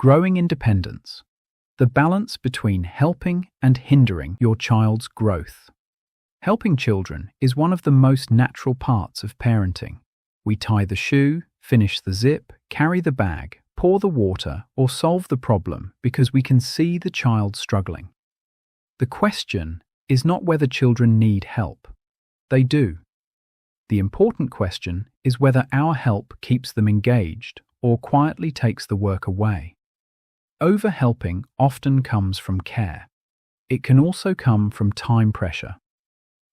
Growing independence. The balance between helping and hindering your child's growth. Helping children is one of the most natural parts of parenting. We tie the shoe, finish the zip, carry the bag, pour the water, or solve the problem because we can see the child struggling. The question is not whether children need help. They do. The important question is whether our help keeps them engaged or quietly takes the work away. Overhelping often comes from care. It can also come from time pressure.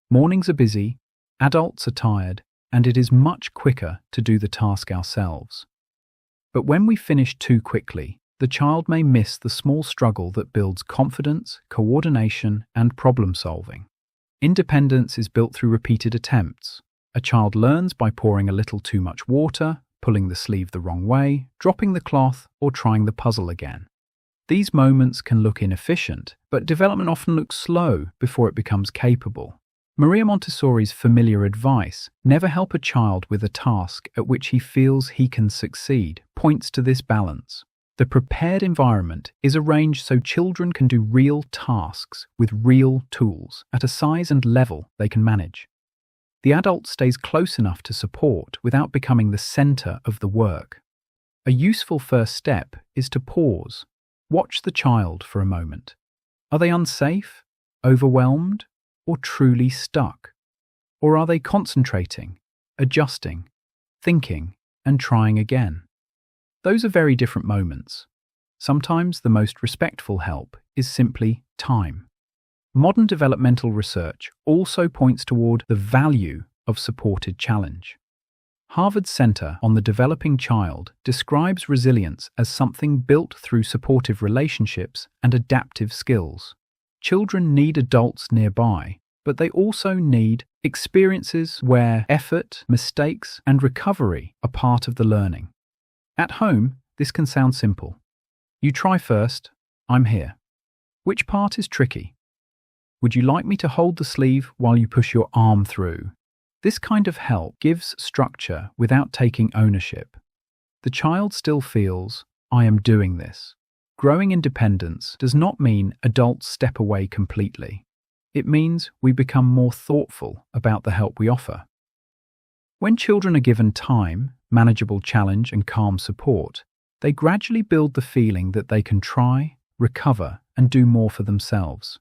Mornings are busy, adults are tired, and it is much quicker to do the task ourselves. But when we finish too quickly, the child may miss the small struggle that builds confidence, coordination, and problem-solving. Independence is built through repeated attempts. A child learns by pouring a little too much water, pulling the sleeve the wrong way, dropping the cloth, or trying the puzzle again. These moments can look inefficient, but development often looks slow before it becomes capable. Maria Montessori's familiar advice, never help a child with a task at which he feels he can succeed, points to this balance. The prepared environment is arranged so children can do real tasks with real tools at a size and level they can manage. The adult stays close enough to support without becoming the center of the work. A useful first step is to pause. Watch the child for a moment. Are they unsafe, overwhelmed, or truly stuck? Or are they concentrating, adjusting, thinking, and trying again? Those are very different moments. Sometimes the most respectful help is simply time. Modern developmental research also points toward the value of supported challenge. Harvard's Center on the Developing Child describes resilience as something built through supportive relationships and adaptive skills. Children need adults nearby, but they also need experiences where effort, mistakes, and recovery are part of the learning. At home, this can sound simple. You try first, I'm here. Which part is tricky? Would you like me to hold the sleeve while you push your arm through? This kind of help gives structure without taking ownership. The child still feels, I am doing this. Growing independence does not mean adults step away completely. It means we become more thoughtful about the help we offer. When children are given time, manageable challenge, and calm support, they gradually build the feeling that they can try, recover, and do more for themselves.